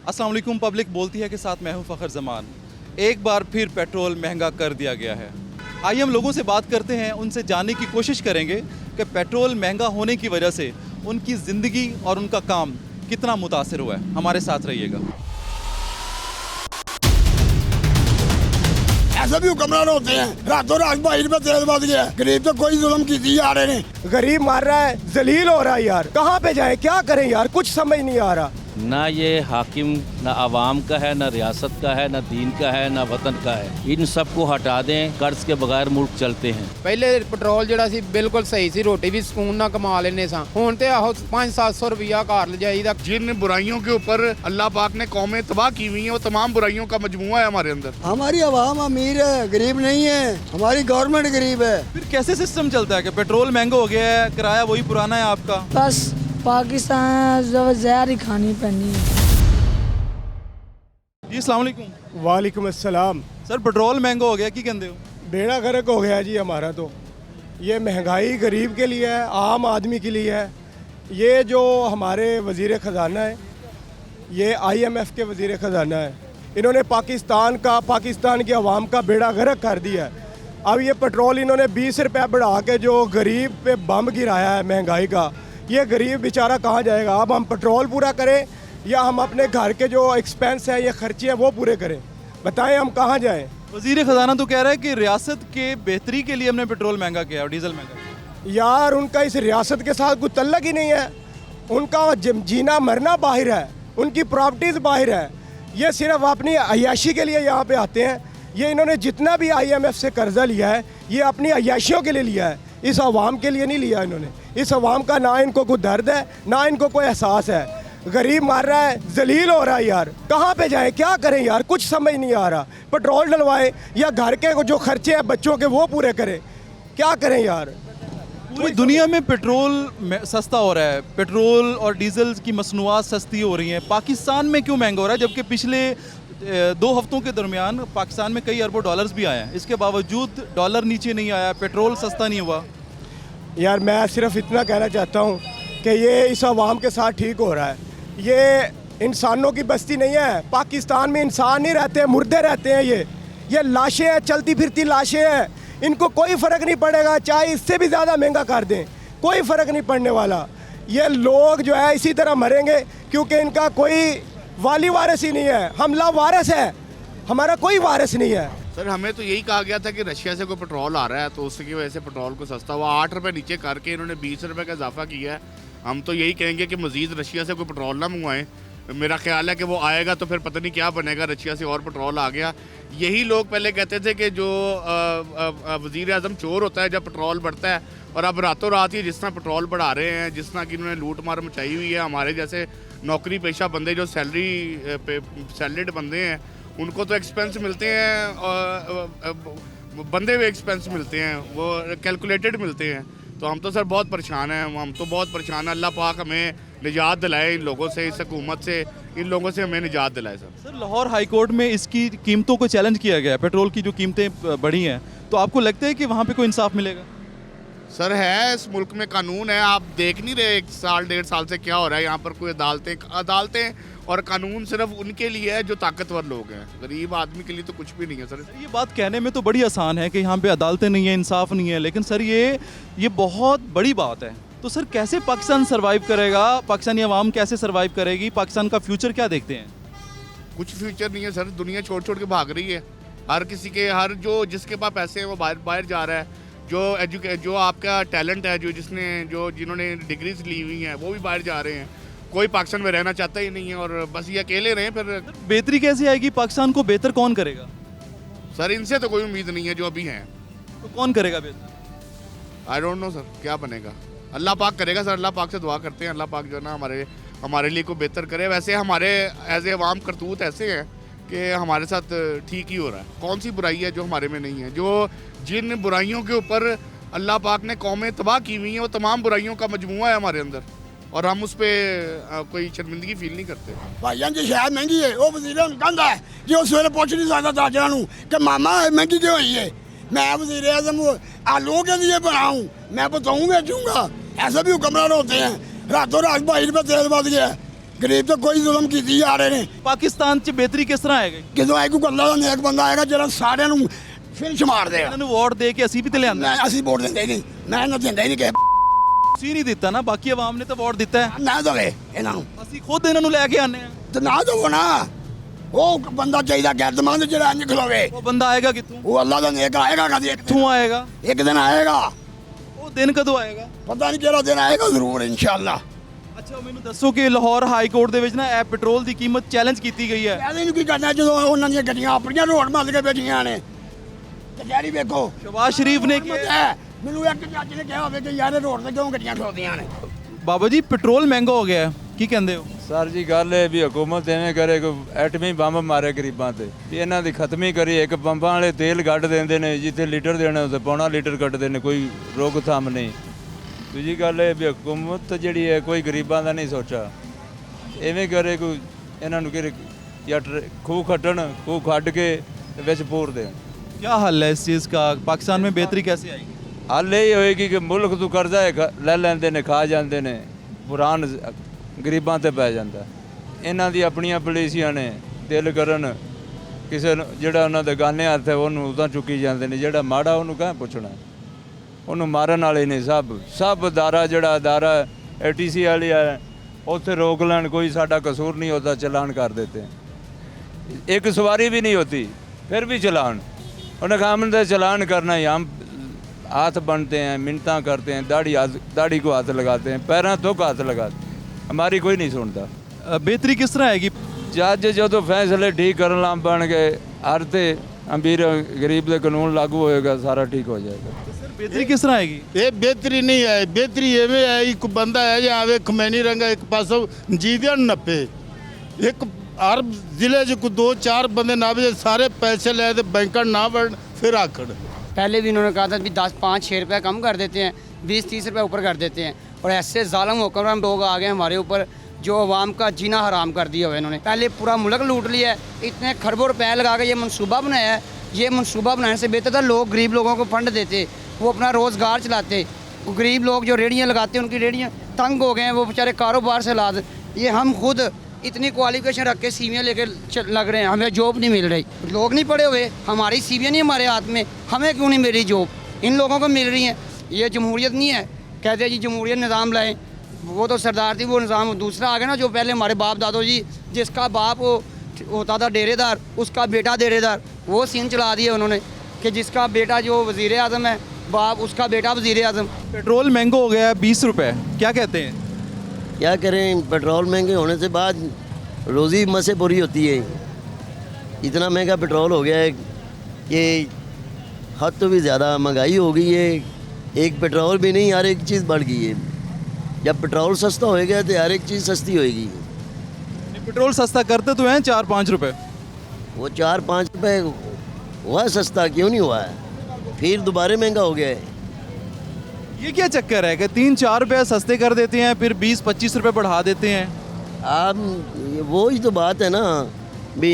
अस्सलाम वालेकुम। पब्लिक बोलती है कि साथ मैं हूं फ़खर ज़मान। एक बार फिर पेट्रोल महंगा कर दिया गया है। आइए हम लोगों से बात करते हैं, उनसे जानने की कोशिश करेंगे कि पेट्रोल महंगा होने की वजह से उनकी ज़िंदगी और उनका काम कितना मुतासिर हुआ है। हमारे साथ रहिएगा। ऐसे भी हुक्मरान होते हैं, रातों रात 22 रुपए तेल बढ़ गया। गरीब तो कोई जुल्म की जा रहे हैं। गरीब मार रहा है, जलील हो रहा है यार। कहाँ पे जाए, क्या करें यार, कुछ समझ नहीं आ रहा। ना ये हाकिम ना आवाम का है, ना रियासत का है, ना दीन का है, ना वतन का है। इन सब को हटा दें, कर्ज के बगैर मुल्क चलते हैं। पहले पेट्रोल ਜਿਹੜਾ ਸੀ ਬਿਲਕੁਲ ਸਹੀ ਸੀ, ਰੋਟੀ ਵੀ ਸਕੂਨ ਨਾਲ ਕਮਾ ਲੈਨੇ ਸਾਂ। ਹੁਣ ਤੇ ਆਹੋ 500-700 रुपया घर ले जाइदा। जिन बुराइयों के ऊपर अल्लाह पाक ने कौमें तबाह की हुई हैं, वो तमाम बुराइयों का मजमुआ है हमारे अंदर। हमारी आवाम अमीर है, गरीब नहीं है। हमारी गवर्नमेंट गरीब है। फिर कैसे सिस्टम चलता है कि पेट्रोल महंगा हो गया है, किराया वही पुराना है आपका? बस पाकिस्तान जहर ही खानी पैनी है। जी अस्सलाम वालेकुम। वालेकुम अस्सलाम। सर पेट्रोल महंगा हो गया, की कहते हो? बेड़ा गर्क हो गया जी हमारा। तो ये महंगाई गरीब के लिए है, आम आदमी के लिए है। ये जो हमारे वज़ीर ख़जाना है, ये IMF के वज़ीर ख़जाना है, इन्होंने पाकिस्तान की आवाम का बेड़ा गर्क कर दिया है। अब ये पेट्रोल इन्होंने 20 रुपये बढ़ा के जो गरीब पे बम गिराया है महंगाई का, ये गरीब बेचारा कहाँ जाएगा? अब हम पेट्रोल पूरा करें या हम अपने घर के जो एक्सपेंस हैं, ये खर्चे हैं, वो पूरे करें? बताएं हम कहाँ जाएं? वज़ीर ख़जाना तो कह रहा है कि रियासत के बेहतरी के लिए हमने पेट्रोल महंगा किया और डीजल महंगा किया। यार उनका इस रियासत के साथ कोई तल्लक ही नहीं है। उनका जीना मरना बाहर है, उनकी प्रॉपर्टीज़ बाहर है। ये सिर्फ अपनी अय्याशी के लिए यहाँ पे आते हैं। ये इन्होंने जितना भी IMF से कर्जा लिया है, ये अपनी अय्याशियों के लिए लिया है, इस आवाम के लिए नहीं लिया इन्होंने। इस आवाम का ना इनको कोई दर्द है, ना इनको कोई एहसास है। गरीब मार रहा है, जलील हो रहा है यार। कहाँ पे जाए, क्या करें यार, कुछ समझ नहीं आ रहा। पेट्रोल डलवाएं या घर के जो खर्चे हैं बच्चों के, वो पूरे करें। क्या करें यार? पूरी दुनिया में पेट्रोल सस्ता हो रहा है, पेट्रोल और डीजल की मसनूआत सस्ती हो रही हैं। पाकिस्तान में क्यों महंगा हो रहा है, जबकि पिछले 2 हफ्तों के दरमियान पाकिस्तान में कई अरबों डॉलर्स भी आए हैं? इसके बावजूद डॉलर नीचे नहीं आया, पेट्रोल सस्ता नहीं हुआ। यार मैं सिर्फ इतना कहना चाहता हूँ कि ये इस आवाम के साथ ठीक हो रहा है। ये इंसानों की बस्ती नहीं है। पाकिस्तान में इंसान नहीं रहते हैं, मुर्दे रहते हैं। ये लाशें हैं, चलती फिरती लाशें हैं। इनको कोई फ़र्क नहीं पड़ेगा, चाहे इससे भी ज़्यादा महंगा कर दें, कोई फ़र्क नहीं पड़ने वाला। ये लोग जो है इसी तरह मरेंगे, क्योंकि इनका कोई वाली वारिस ही नहीं है। हम लावारिस है, हमारा कोई वारिस नहीं है। सर हमें तो यही कहा गया था कि रशिया से कोई पेट्रोल आ रहा है, तो उसकी वजह से पेट्रोल को सस्ता हुआ। 8 रुपये नीचे करके इन्होंने 20 रुपये का इजाफा किया है। हम तो यही कहेंगे कि मज़ीद रशिया से कोई पेट्रोल ना मंगवाएं। मेरा ख्याल है कि वो आएगा तो फिर पता नहीं क्या बनेगा। रशिया से और पेट्रोल आ गया। यही लोग पहले कहते थे कि जो वज़ीर आज़म चोर होता है जब पेट्रोल बढ़ता है, और अब रातों रात ही जिस तरह पेट्रोल बढ़ा रहे हैं, जिस तरह की इन्होंने लूट मार मचाई हुई है। हमारे जैसे नौकरी पेशा बंदे जो सैलरीड बंदे हैं, उनको तो एक्सपेंस मिलते हैं, और बंदे हुए एक्सपेंस मिलते हैं, वो कैलकुलेटेड मिलते हैं। तो हम तो सर बहुत परेशान हैं, हम तो बहुत परेशान हैं। अल्लाह पाक हमें निजात दिलाए इन लोगों से, इस हुकूमत से, इन लोगों से हमें निजात दिलाए। सर लाहौर हाई कोर्ट में इसकी कीमतों को चैलेंज किया गया है, पेट्रोल की जो कीमतें बढ़ी हैं, तो आपको लगता है कि वहाँ पे कोई इंसाफ मिलेगा? सर है, इस मुल्क में कानून है। आप देख नहीं रहे 1 साल 1.5 साल से क्या हो रहा है यहाँ पर? कोई अदालतें और कानून सिर्फ उनके लिए है जो ताकतवर लोग हैं। गरीब आदमी के लिए तो कुछ भी नहीं है सर। ये बात कहने में तो बड़ी आसान है कि यहाँ पे अदालतें नहीं है, इंसाफ नहीं है, लेकिन सर ये बहुत बड़ी बात है। तो सर कैसे पाकिस्तान सर्वाइव करेगा, पाकिस्तानी आवाम कैसे सर्वाइव करेगी, पाकिस्तान का फ्यूचर क्या देखते हैं? कुछ फ्यूचर नहीं है सर। दुनिया छोड़ छोड़ के भाग रही है। हर किसी के, जिसके पास पैसे हैं वो बाहर जा रहा है। जो आपका टैलेंट है, जिन्होंने डिग्रीज ली हुई हैं, वो भी बाहर जा रहे हैं। कोई पाकिस्तान में रहना चाहता ही नहीं है, और बस ये अकेले रहें। फिर बेहतरी कैसे आएगी? पाकिस्तान को बेहतर कौन करेगा? सर इनसे तो कोई उम्मीद नहीं है जो अभी हैं। तो कौन करेगा बेहतर? आई डोंट नो सर, क्या बनेगा? अल्लाह पाक करेगा सर। अल्लाह पाक से दुआ करते हैं, अल्लाह पाक जो ना हमारे लिए को बेहतर करे। वैसे हमारे एज ए अवाम करतूत ऐसे हैं कि हमारे साथ ठीक ही हो रहा है। कौन सी बुराई है जो हमारे में नहीं है? जिन बुराइयों के ऊपर अल्लाह पाक ने कौमें तबाह की हुई हैं, वो तमाम बुराइयों का मजमुआ है हमारे अंदर, और हम उस पर कोई शर्मिंदगी फील नहीं करते। भाईजान जी शायद महंगी है, वो वज़ीर कहता है कि उस वेले पुछ नहीं सकता ताजरा कि मामा महंगी क्यों हुई है। मैं वज़ीर आज़म आलू के लिए बनाऊँ, मैं बताऊँ बेचूँगा। ऐसे भी हुक्मरान होते हैं, रातों रात 22 रुपये तेल बढ़ गया। ਗਰੀਬ ਤੇ ਕੋਈ ਜ਼ੁਲਮ ਕੀਤੀ ਜਾ ਰਹੇ ਨੇ ਪਾਕਿਸਤਾਨ 'ਚ ਬਿਹਤਰੀ ਕਿਸ ਤਰ੍ਹਾਂ ਆਏਗੀ? ਜਦੋਂ ਆਏ ਕੋਈ ਅੱਲਾ ਦਾ ਨੇਕ ਬੰਦਾ ਆਏਗਾ ਜਿਹੜਾ ਸਾਰਿਆਂ ਨੂੰ ਫਿਨਿਸ਼ ਮਾਰ ਦੇਗਾ। ਇਹਨਾਂ ਨੂੰ ਵੋਟ ਦੇ ਕੇ ਅਸੀਂ ਵੀ ਤੇ ਲਿਆਂਦਾ। ਮੈਂ ਅਸੀਂ ਵੋਟ ਦਿੰਦੇ ਹੀ ਨਹੀਂ, ਮੈਂ ਇਹਨਾਂ ਦਿੰਦਾ ਹੀ ਨਹੀਂ ਕਿ ਤੁਸੀਂ ਨਹੀਂ ਦਿੱਤਾ ਨਾ, ਬਾਕੀ ਆਵਾਮ ਨੇ ਤਾਂ ਵੋਟ ਦਿੱਤਾ ਹੈ। ਨਾ ਦਵੇ ਇਹਨਾਂ ਨੂੰ ਅਸੀਂ ਖੁਦ ਇਹਨਾਂ ਨੂੰ ਲੈ ਕੇ ਆਨੇ ਆ। ਤੇ ਨਾ ਦਵੋ ਨਾ। ਉਹ ਬੰਦਾ ਚਾਹੀਦਾ ਗੈਰਤਮੰਦ ਜਿਹੜਾ ਇੰਜ ਖਲੋਵੇ। ਉਹ ਬੰਦਾ ਆਏਗਾ ਕਿੱਥੋਂ? ਉਹ ਅੱਲਾ ਦਾ ਨੇਕ ਆਏਗਾ ਕਦੀ ਕਿੱਥੋਂ ਆਏਗਾ? ਇੱਕ ਦਿਨ ਆਏਗਾ। ਉਹ ਦਿਨ ਕਦੋਂ ਆਏਗਾ? ਪਤਾ ਨਹੀਂ ਕਿਹੜਾ ਦਿਨ ਆਏਗਾ, ਜ਼ਰੂਰ ਇਨਸ਼ਾਅੱਲਾ। ਅੱਛਾ ਮੈਨੂੰ ਦੱਸੋ ਕਿ ਲਾਹੌਰ ਹਾਈ ਕੋਰਟ ਦੇ ਵਿੱਚ ਨਾ ਇਹ ਪੈਟਰੋਲ ਦੀ ਕੀਮਤ ਚੈਲੰਜ ਕੀਤੀ ਗਈ ਹੈ। ਇਹਦੇ ਨੂੰ ਕੀ ਕਰਨਾ ਜਦੋਂ ਉਹਨਾਂ ਦੀਆਂ ਗੱਡੀਆਂ ਆਪਣੀਆਂ ਰੋਡ ਮੱਲ ਕੇ ਬੈਠੀਆਂ ਨੇ। ਕਚਹਿਰੀ ਵੇਖੋ, ਸ਼ਹਬਾਜ਼ ਸ਼ਰੀਫ ਨੇ ਕਿਹਾ, ਮੈਨੂੰ ਇੱਕ ਜੱਜ ਨੇ ਕਿਹਾ ਹੋਵੇ ਕਿ ਯਾਰ ਇਹ ਰੋਡ ਤੇ ਕਿਉਂ ਗੱਡੀਆਂ ਖਲੋਦੀਆਂ ਨੇ। ਬਾਬਾ ਜੀ ਪੈਟਰੋਲ ਮਹਿੰਗਾ ਹੋ ਗਿਆ ਹੈ, ਕੀ ਕਹਿੰਦੇ ਹੋ? ਸਰ ਜੀ ਗੱਲ ਇਹ ਵੀ ਹਕੂਮਤ ਐਵੇਂ ਕਰੇ ਕੋਈ ਐਟਮੀ ਬੰਬ ਮਾਰੇ ਗਰੀਬਾਂ ਤੇ ਵੀ ਇਹਨਾਂ ਦੀ ਖਤਮੀ ਕਰੀ। ਇੱਕ ਬੰਬਾਂ ਵਾਲੇ ਤੇਲ ਕੱਢ ਦਿੰਦੇ ਨੇ, ਜਿੱਥੇ ਲੀਟਰ ਦੇਣਾ ਉੱਥੇ ਪੌਣਾ ਲੀਟਰ ਕੱਢਦੇ ਨੇ, ਕੋਈ ਰੋਕਥਾਮ ਨਹੀਂ। ਦੂਜੀ ਗੱਲ ਇਹ ਵੀ ਹਕੂਮਤ ਜਿਹੜੀ ਹੈ ਕੋਈ ਗਰੀਬਾਂ ਦਾ ਨਹੀਂ ਸੋਚਾ। ਐਵੇਂ ਕਰੇ ਕੋਈ ਇਹਨਾਂ ਨੂੰ ਕਿ ਜਾਂ ਖੂਹ ਖੱਟਣ, ਖੂਹ ਖੱਡ ਕੇ ਤੇ ਵਿੱਚ ਪੂਰ ਦੇਣ। क्या हल है इस चीज़ का? पाकिस्तान में बेहतरी कैसे आएगी? ਹੱਲ ਇਹ ਹੋਏਗੀ ਕਿ ਮੁਲਕ ਤੋਂ ਕਰਜ਼ਾ ਲੈ ਲੈਂਦੇ ਨੇ, ਖਾ ਜਾਂਦੇ ਨੇ, ਬੁਰਾਨ ਗਰੀਬਾਂ ਤੇ ਪੈ ਜਾਂਦਾ। ਇਹਨਾਂ ਦੀ ਆਪਣੀਆਂ ਪਾਲਿਸੀਆਂ ਨੇ, ਦਿਲ ਕਰਨ ਕਿਸੇ ਨੂੰ ਜਿਹੜਾ ਉਹਨਾਂ ਦੇ ਗਾਨੇ ਹੱਥ ਹੈ ਉਹਨੂੰ ਉਦਾਂ ਚੁੱਕੀ ਜਾਂਦੇ ਨੇ, ਜਿਹੜਾ ਮਾੜਾ ਉਹਨੂੰ ਕਹਿ ਪੁੱਛਣਾ, ਉਹਨੂੰ ਮਾਰਨ ਵਾਲੇ ਨੇ। ਸਭ ਅਦਾਰਾ ਜਿਹੜਾ ਅਦਾਰਾ ATC ਵਾਲੀ ਹੈ ਉੱਥੇ ਰੋਕ ਲੈਣ, ਕੋਈ ਸਾਡਾ ਕਸੂਰ ਨਹੀਂ ਹੋਤਾ, ਚਲਾਨ कर देते हैं। एक सवारी भी नहीं होती फिर भी चलान, उन्हें काम चलान करना ही। हम हाथ बनते हैं, मिन्नतां करते हैं, दाढ़ी को हाथ लगाते हैं, पैरों तो हाथ लगाते हैं, हमारी कोई नहीं सुनता। बेहतरी किस तरह आएगी? जज जो फैसले ठीक करन लग बन गए, हर ते अमीर गरीब के कानून लागू होएगा, सारा ठीक हो जाएगा। सर बेहतरी किस तरह आएगी? ਇਹ ਬਿਹਤਰੀ ਨਹੀਂ ਹੈ। ਬਿਹਤਰੀ ਐਵੇਂ ਹੈ, ਇੱਕ ਬੰਦਾ ਹੈ ਜਾਂ ਆਵੇ ਖਮੈਨੀ ਰੰਗਾ ਇੱਕ ਪਾਸੋਂ ਜੀਦਿਆਂ ਨੱਪੇ। ਇੱਕ ਹਰ ਜ਼ਿਲ੍ਹੇ 'ਚ ਕੋਈ 2-4 ਬੰਦੇ ਨਾ ਵੀ ਸਾਰੇ ਪੈਸੇ ਲੈ ਤੇ ਬੈਂਕਾਂ ਨਾ ਵੜਨ ਫਿਰ ਆਖਣ। पहले भी इन्होंने कहा था कि 10, 5, 6 रुपये कम कर देते हैं, 20, 30 रुपये ऊपर कर देते हैं। और ऐसे जालम होकर हम लोग आ गए हमारे ऊपर, जो अवाम का जीना हराम कर दिया हुआ इन्होंने। पहले पूरा मुल्क लूट लिया है, इतने खरबों रुपए लगा के ये मनसूबा बनाया है। ये मनसूबा बनाने से बेहतर था लोग गरीब लोगों को फंड देते, वो अपना रोज़गार चलाते। गरीब लोग जो रेहड़ियाँ लगाते हैं उनकी रेहड़ियाँ तंग हो गए हैं, वो बेचारे कारोबार से लाद। ये हम खुद इतनी क्वालिफिकेशन रख के सीवियाँ लेके लग रहे हैं, हमें जॉब नहीं मिल रही। लोग नहीं पढ़े हुए, हमारी सीवियाँ नहीं हमारे हाथ में, हमें क्यों नहीं मिल रही जॉब? इन लोगों को मिल रही हैं। ये जमहूरियत नहीं है। कहते हैं जी जमहूरियत निज़ाम लाएं, वो तो सरदार थी, वो निज़ाम दूसरा आ गया ना। जो पहले हमारे बाप दादो जी, जिसका बाप वो होता था डेरेदार, उसका बेटा डेरेदार, वो सीन चला दिए उन्होंने कि जिसका बेटा जो वज़ीर आज़म है, बाप उसका बेटा वज़ीर आज़म। पेट्रोल महंगा हो गया है 20 रुपये, क्या कहते हैं? क्या करें, पेट्रोल महंगे होने से बाद रोज़ी मसे पूरी होती है। इतना महंगा पेट्रोल हो गया है कि हद तो भी ज़्यादा महंगाई हो गई है। एक पेट्रोल भी नहीं, हर एक चीज़ बढ़ गई है। जब पेट्रोल सस्ता होएगा तो हर एक चीज़ सस्ती होएगी। पेट्रोल सस्ता करते तो हैं 4-5 रुपये, वो 4-5 रुपये हुआ सस्ता, क्यों नहीं हुआ है? फिर दोबारा महंगा हो गया है। ये क्या चक्कर है कि 3-4 रुपये सस्ते कर देते हैं, फिर 20-25 रुपये बढ़ा देते हैं? आप वो ही तो बात है ना भी,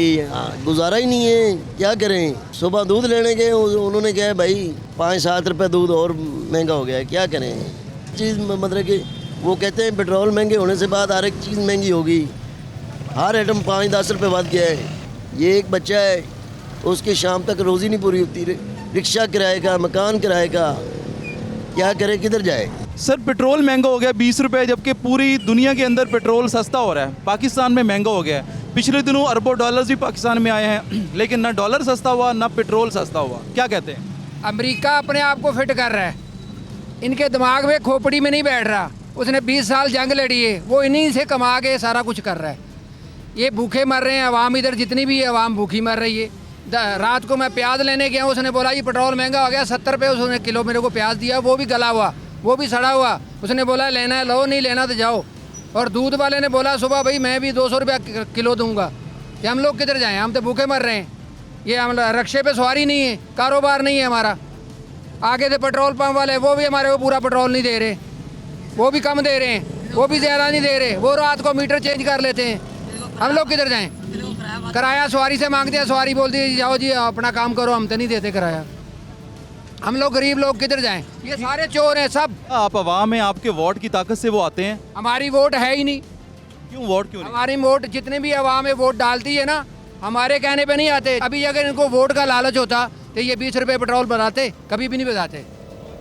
गुजारा ही नहीं है, क्या करें। सुबह दूध लेने गए, उन्होंने कहा भाई 5-7 रुपये दूध और महंगा हो गया है, क्या करें। चीज़ मतलब कि वो कहते हैं पेट्रोल महंगे होने से बाद हर एक चीज़ महंगी होगी, हर आइटम 5-10 रुपये बढ़ गया है। ये एक बच्चा है, उसकी शाम तक रोज़ी नहीं पूरी होती, रिक्शा किराए का, मकान किराए का, क्या करे, किधर जाए। सर पेट्रोल महंगा हो गया 20 रुपये, जबकि पूरी दुनिया के अंदर पेट्रोल सस्ता हो रहा है, पाकिस्तान में महंगा हो गया है। पिछले दिनों अरबों डॉलर्स भी पाकिस्तान में आए हैं, लेकिन ना डॉलर सस्ता हुआ ना पेट्रोल सस्ता हुआ, क्या कहते हैं? अमेरिका अपने आप को फिट कर रहा है, इनके दिमाग में खोपड़ी में नहीं बैठ रहा। उसने 20 साल जंग लड़ी है, वो इन्हीं से कमा के सारा कुछ कर रहा है। ये भूखे मर रहे हैं अवाम, इधर जितनी भी अवाम भूखी मर रही है। रात को मैं प्याज लेने गया, उसने बोला ये पेट्रोल महंगा हो गया, 70 रुपये उसने किलो मेरे को प्याज दिया, वो भी गला हुआ, वो भी सड़ा हुआ। उसने बोला लेना है लो, नहीं लेना तो जाओ। और दूध वाले ने बोला सुबह भाई मैं भी 200 रुपया किलो दूंगा। कि हम लोग किधर जाएं, हम तो भूखे मर रहे हैं। ये हम रक्शे पे सवारी नहीं है, कारोबार नहीं है हमारा। आगे से पेट्रोल पंप वाले वो भी हमारे को पूरा पेट्रोल नहीं दे रहे, वो भी कम दे रहे हैं, वो भी ज़्यादा नहीं दे रहे, वो रात को मीटर चेंज कर लेते हैं। हम लोग किधर जाएं? किराया सवारी से मांगते हैं, सवारी बोलती है जाओ जी अपना काम करो, हम तो नहीं देते किराया। हम लोग गरीब लोग किधर जाएं? ये सारे चोर हैं सब। आप अवाम हैं, आपके वोट की ताकत से वो आते हैं। हमारी वोट है ही नहीं, क्यों वोट क्यों नहीं? हमारी वोट जितने भी आवाम है वोट डालती है ना, हमारे कहने पे नहीं आते। अभी अगर इनको वोट का लालच होता तो ये 20 रुपए पेट्रोल बढ़ाते? कभी भी नहीं बढ़ाते।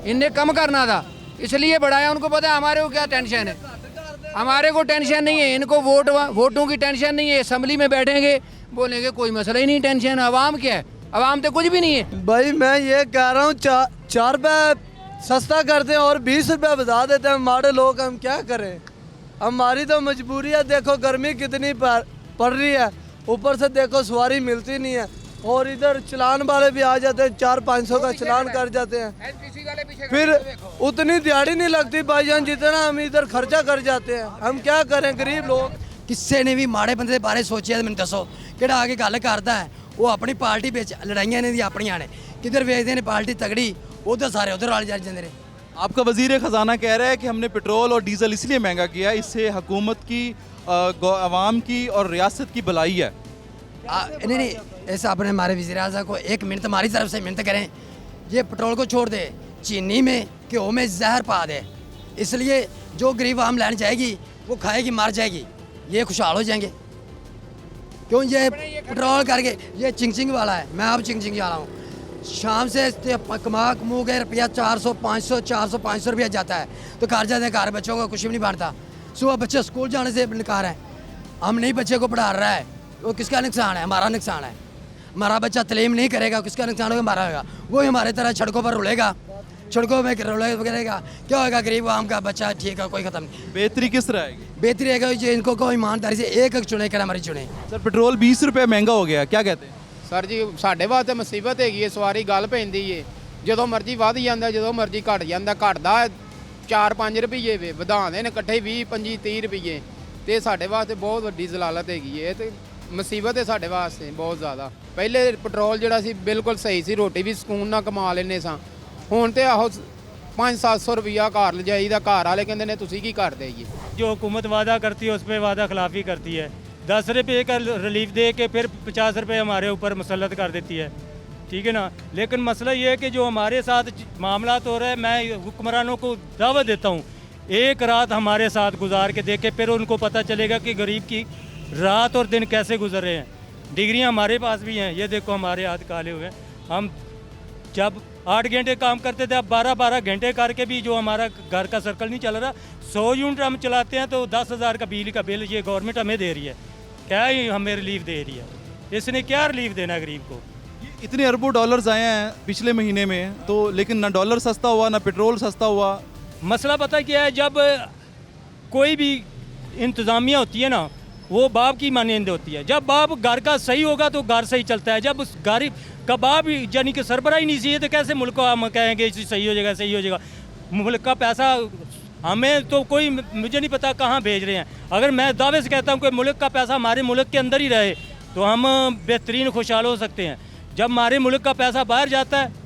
इनने कम करना था इसलिए बढ़ाया। उनको पता है हमारे को क्या टेंशन है, हमारे को टेंशन नहीं है, इनको वोटों की टेंशन नहीं है। असेंबली में बैठेंगे बोलेंगे कोई मसला ही नहीं, टेंशन आवाम क्या है, आवाम तो कुछ भी नहीं है। भाई मैं ये कह रहा हूँ 4 रुपये सस्ता करते हैं और 20 रुपये बता देते हैं। हमारे लोग हम क्या करें, हमारी तो मजबूरी है। देखो गर्मी कितनी पड़ रही है, ऊपर से देखो सवारी मिलती नहीं है और इधर चलान वाले भी आ जाते हैं, 400-500 का चलान कर जाते हैं। फिर उतनी दिहाड़ी नहीं लगती भाईजान जितना हम इधर खर्चा कर जाते हैं। हम क्या करें गरीब लोग। ਕਿਸੇ ਨੇ ਵੀ ਮਾੜੇ ਬੰਦੇ ਦੇ ਬਾਰੇ ਸੋਚਿਆ ਤਾਂ ਮੈਨੂੰ ਦੱਸੋ, ਕਿਹੜਾ ਆ ਕੇ ਗੱਲ ਕਰਦਾ ਹੈ। ਉਹ ਆਪਣੀ ਪਾਰਟੀ ਵਿੱਚ ਲੜਾਈਆਂ ਇਹਨਾਂ ਦੀ ਆਪਣੀਆਂ ਨੇ, ਕਿਧਰ ਵੇਚਦੇ ਨੇ पार्टी तगड़ी, उधर सारे उधर वाले जा जाते हैं। आपका वजीर ख़जाना कह रहा है कि हमने पेट्रोल और डीजल इसलिए महंगा किया है, इससे हुकूमत की, आवाम की और रियासत की भलाई है। नहीं ऐसा अपने हमारे वज़ीर आज़म को एक मिनट हमारी तरफ से मिन्नत करें, ये पेट्रोल को छोड़ दे, चीनी में घ्यो में जहर पा दे, इसलिए जो गरीब आम लेने जाएगी वो खाएगी मर जाएगी, ये खुशहाल हो जाएंगे। क्यों ये पेट्रोल करके ये चिंग वाला है, मैं अब चिंग वाला हूँ। शाम से कमा कमू के रुपया 400 500 400 500 रुपया जाता है तो घर जाते हैं, घर बच्चों को कुछ भी नहीं बनता। सुबह बच्चे स्कूल जाने से निकार है, हम नहीं बच्चे को पढ़ा रहा है, वो किसका नुकसान है? हमारा नुकसान है। हमारा बच्चा तलीम नहीं करेगा, किसका नुकसान होगा? हमारा होगा। वो हमारे तरह सड़कों पर रुलेगा, सड़कों में रुलेगा, क्या होगा? गरीब आम का बच्चा ठीक है, कोई खत्म नहीं। बेहतरी किस तरह आएगी? बेहतरी है कि इनको कोई ईमानदारी से एक चुने कर हमारी चुने। सर पेट्रोल 20 रुपये महंगा हो गया, क्या कहते हैं? ਸਰ ਜੀ ਸਾਡੇ ਵਾਸਤੇ ਮੁਸੀਬਤ ਹੈਗੀ ਹੈ, ਸਵਾਰੀ ਗੱਲ ਪੈਂਦੀ ਏ, ਜਦੋਂ ਮਰਜ਼ੀ ਵੱਧ ਜਾਂਦਾ, ਜਦੋਂ ਮਰਜ਼ੀ ਘਟ ਜਾਂਦਾ। ਘਟਦਾ 4-5 ਰੁਪਏ ਵੇ, ਵਧਾਉਂਦੇ ਨੇ ਇਕੱਠੇ 20 25 30 ਰੁਪਏ, ਤੇ ਸਾਡੇ ਵਾਸਤੇ ਬਹੁਤ ਵੱਡੀ ਜ਼ਲਾਲਤ ਹੈਗੀ ਏ, ਤੇ ਮੁਸੀਬਤ ਹੈ ਸਾਡੇ ਵਾਸਤੇ ਬਹੁਤ ਜ਼ਿਆਦਾ। ਪਹਿਲੇ ਪੈਟਰੋਲ ਜਿਹੜਾ ਸੀ ਬਿਲਕੁਲ ਸਹੀ ਸੀ, ਰੋਟੀ ਵੀ ਸਕੂਨ ਨਾਲ ਕਮਾ ਲੈਂਦੇ ਸਾਂ। ਹੁਣ ਤੇ ਆਹੋ 500-700 रुपया घर ले जाइए, घर वाले कहते हैं तुसी की कर देगी। जो हुकूमत वादा करती है उस पर वादा खिलाफी करती है। 10 रुपये का रिलीफ दे के फिर 50 रुपये हमारे ऊपर मुसल्लत कर देती है, ठीक है ना। लेकिन मसला ये है कि जो हमारे साथ मामला हो रहा है, मैं हुक्मरानों को दावत देता हूँ एक रात हमारे साथ गुजार के देखे, फिर उनको पता चलेगा कि गरीब की रात और दिन कैसे गुजर रहे हैं। डिग्रियाँ हमारे पास भी हैं, ये देखो हमारे हाथ काले हुए हैं। हम जब 8 घंटे काम करते थे, अब 12-12 घंटे करके भी जो हमारा घर का सर्कल नहीं चल रहा। 100 यूनिट हम चलाते हैं तो 10,000 का बिजली का बिल ये गवर्नमेंट हमें दे रही है, क्या ही हमें रिलीफ दे रही है? इसने क्या रिलीफ देना गरीब को? इतने अरबों डॉलर्स आए हैं पिछले महीने में, तो लेकिन ना डॉलर सस्ता हुआ ना पेट्रोल सस्ता हुआ। मसला पता क्या है, जब कोई भी इंतज़ामिया होती है ना, वो बाप की मानंद होती है। जब बाप घर का सही होगा तो घर सही चलता है। जब उस घर का बाप यानी कि सरबराह ही नहीं चाहिए तो कैसे मुल्क को हम कहेंगे सही हो जाएगा, सही हो जाएगा? मुल्क का पैसा हमें तो कोई, मुझे नहीं पता कहाँ भेज रहे हैं। अगर मैं दावे से कहता हूँ कि मुल्क का पैसा हमारे मुल्क के अंदर ही रहे तो हम बेहतरीन खुशहाल हो सकते हैं। जब हमारे मुल्क का पैसा बाहर जाता है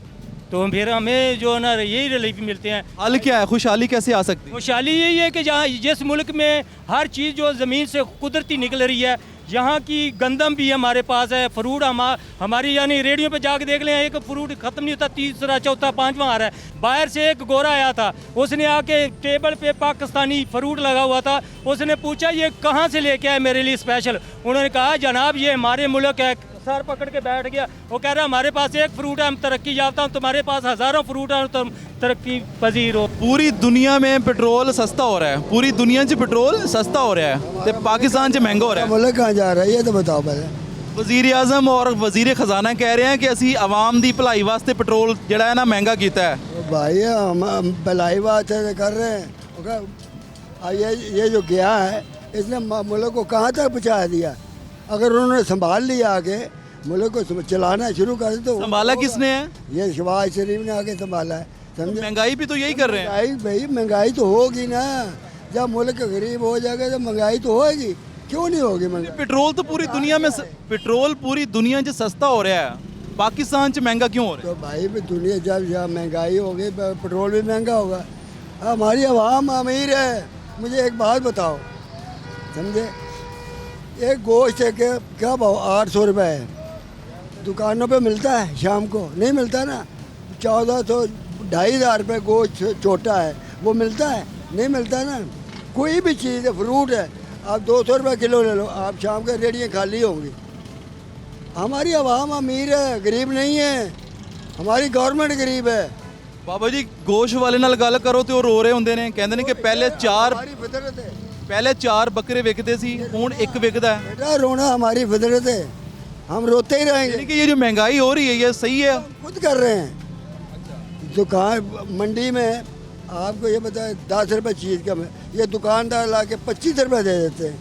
तो फिर हमें जो है ना यही रिलीफ मिलते हैं। हाल क्या है, खुशहाली कैसे आ सकती है? खुशहाली यही है कि जहाँ जिस मुल्क में हर चीज़ जो ज़मीन से कुदरती निकल रही है, यहाँ की गंदम भी हमारे पास है, फ्रूट हमारी यानी रेडियो पे जाके देख लें, एक फ्रूट ख़त्म नहीं होता, तीसरा चौथा पांचवा आ रहा है। बाहर से एक गोरा आया था, उसने आके टेबल पे पाकिस्तानी फ्रूट लगा हुआ था, उसने पूछा ये कहाँ से लेके आए मेरे लिए स्पेशल? उन्होंने कहा जनाब ये हमारे मुल्क है। सर पकड़ के बैठ गया, वो कह रहा है हमारे पास एक फ्रूट है, हम तरक्की याफ्ता हूँ, तुम्हारे पास हज़ारों फ्रूट है, तुम तरक्की पजीर हो। पूरी दुनिया में पेट्रोल सस्ता हो रहा है, पूरी दुनिया च पेट्रोल सस्ता हो रहा है तो पाकिस्तान च महंगा हो रहा है। मुल्क कहाँ जा रहा है ये तो बताओ पहले। वज़ीर आज़म और वज़ीर ख़जाना कह रहे हैं कि असी आवाम दी भलाई वास्ते पेट्रोल जड़ा है ना महंगा किया है। भाई हम भलाई वास्ते कर रहे हैं। ये जो गया है इसने मुल्क को कहाँ तक पहुँचा दिया। अगर उन्होंने संभाल लिया आगे मुल्क को चलाना शुरू कर दे तो। संभाला किसने है? ये शहबाज शरीफ ने आगे संभाला है, समझे। महंगाई भी तो यही कर रहे हैं। भाई महंगाई तो होगी ना, जब मुल्क गरीब हो जाएगा तो महंगाई तो होगी, क्यों नहीं होगी महंगाई? पेट्रोल तो पूरी दुनिया में पेट्रोल पूरी दुनिया च सस्ता हो रहा है, पाकिस्तान च महंगा क्यों हो रहा है? तो भाई दुनिया जब महंगाई होगी पेट्रोल भी महंगा होगा। हमारी आवाम अमीर है। मुझे एक बात बताओ, समझे, एक गोश्त है क्या भाव 800 रुपये है, दुकानों पे मिलता है, शाम को नहीं मिलता ना। 1400 2,500 रुपये गोश्त छोटा है वो मिलता है, नहीं मिलता ना। कोई भी चीज़ है, फ्रूट है, आप 200 रुपये किलो ले लो, आप शाम को रेहड़ियाँ खाली होंगी। हमारी आवाम अमीर है, गरीब नहीं है। हमारी गवर्नमेंट गरीब है। बाबा जी गोश वाले नाल गल करो तो रो रहे होंगे ने, कहते ने कि पहले चार बकरे विकते सी, हुण एक विकदा है। बेटा रोना हमारी फितरत है, हम रोते ही रहेंगे। यानी कि ये जो महंगाई हो रही है ये सही है? खुद कर रहे हैं। दुकान मंडी में आपको ये बताए 10 रुपये चीज़ कम है, ये दुकानदार ला के 25 रुपये दे देते हैं।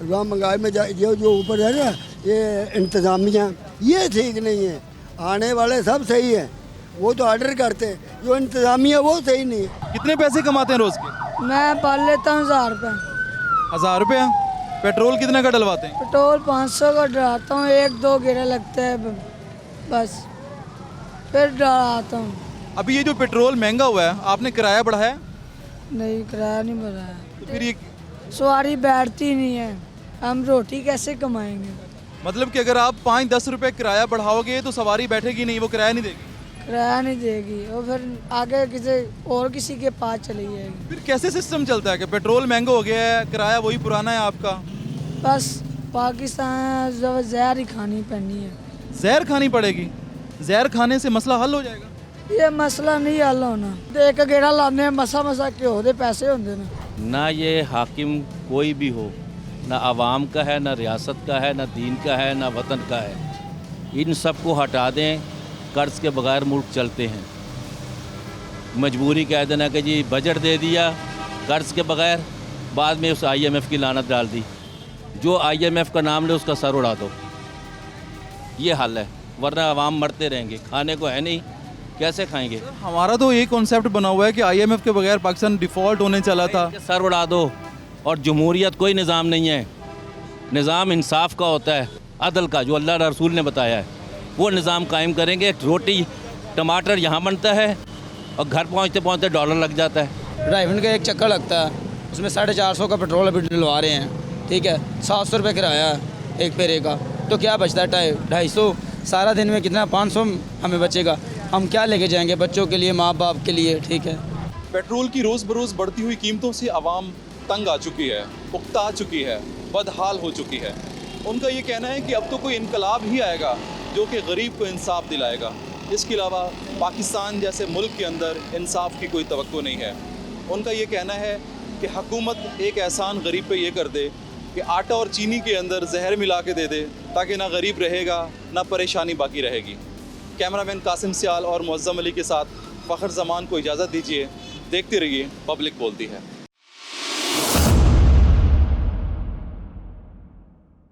वहाँ महंगाई में जो ऊपर है ना ये इंतज़ामिया, ये ठीक नहीं है। आने वाले सब सही है, वो तो ऑर्डर करते हैं, जो इंतज़ामिया वो सही नहीं है। कितने पैसे कमाते हैं रोज़ के? मैं पाल लेता हूँ 1000 रुपये। 1000 रुपया? पेट्रोल कितने का डलवाते हैं? पेट्रोल 500 का डलाता हूँ, 1-2 गेड़ा लगता है बस, फिर डलाता हूँ। अभी ये जो पेट्रोल महंगा हुआ है, आपने किराया बढ़ाया? नहीं, किराया नहीं बढ़ाया। तो फिर ये सवारी बैठती नहीं है, हम रोटी कैसे कमाएंगे? मतलब कि अगर आप 5-10 रुपए किराया बढ़ाओगे तो सवारी बैठेगी नहीं, वो किराया नहीं देगी। किराया नहीं देगी, और फिर आगे किसी के पास चली जाएगी। फिर कैसे सिस्टम चलता है कि पेट्रोल महंगा हो गया है, किराया वही पुराना है आपका? बस पाकिस्तान जहर ही खानी पड़नी है। जहर खानी पड़ेगी? जहर खाने से मसला हल हो जाएगा? ये मसला नहीं हल होना। एक गेड़ा लाने मसा के होते पैसे होंगे ना ये हाकिम कोई भी हो, ना आवाम का है, ना रियासत का है, ना दीन का है, ना वतन का है। इन सब को हटा दें, कर्ज के बगैर मुल्क चलते हैं। मजबूरी कह देना कि जी बजट दे दिया कर्ज के बगैर, बाद में उस IMF की लानत डाल दी। जो IMF का नाम ले उसका सर उड़ा दो, ये हल है। वरना आवाम मरते रहेंगे, खाने को है नहीं, कैसे खाएंगे? हमारा तो ये कॉन्सेप्ट बना हुआ है कि IMF के बगैर पाकिस्तान डिफ़ॉल्ट होने चला था। सर उड़ा दो। और जमहूरियत कोई निज़ाम नहीं है, निज़ाम इंसाफ का होता है, अदल का, जो अल्लाह रसूल ने बताया है, वो निज़ाम कायम करेंगे। रोटी टमाटर यहाँ बनता है और घर पहुँचते पहुँचते $1 लग जाता है। ड्राइवर का एक चक्कर लगता है, उसमें 450 का पेट्रोल अभी डलवा रहे हैं, ठीक है। 700 रुपये किराया है एक फेरे का, तो क्या बचता है? 250। सारा दिन में कितना? 500 हमें बचेगा। हम क्या लेके जाएंगे बच्चों के लिए, माँ बाप के लिए, ठीक है। पेट्रोल की रोज़ बरोज़ बढ़ती हुई कीमतों से आवाम तंग आ चुकी है, उकता चुकी है, बदहाल हो चुकी है। उनका ये कहना है कि अब तो कोई इनकलाब ही आएगा जो कि गरीब को इंसाफ दिलाएगा। इसके अलावा पाकिस्तान जैसे मुल्क के अंदर इंसाफ की कोई तवक्को नहीं है। उनका ये कहना है कि हुकूमत एक एहसान गरीब पे ये कर दे कि आटा और चीनी के अंदर जहर मिला के दे दे, ताकि ना गरीब रहेगा ना परेशानी बाकी रहेगी। कैमरामैन कासिम सियाल और मुअज़्ज़म अली के साथ फ़खर ज़मान को इजाज़त दीजिए। देखते रहिए पब्लिक बोलती है।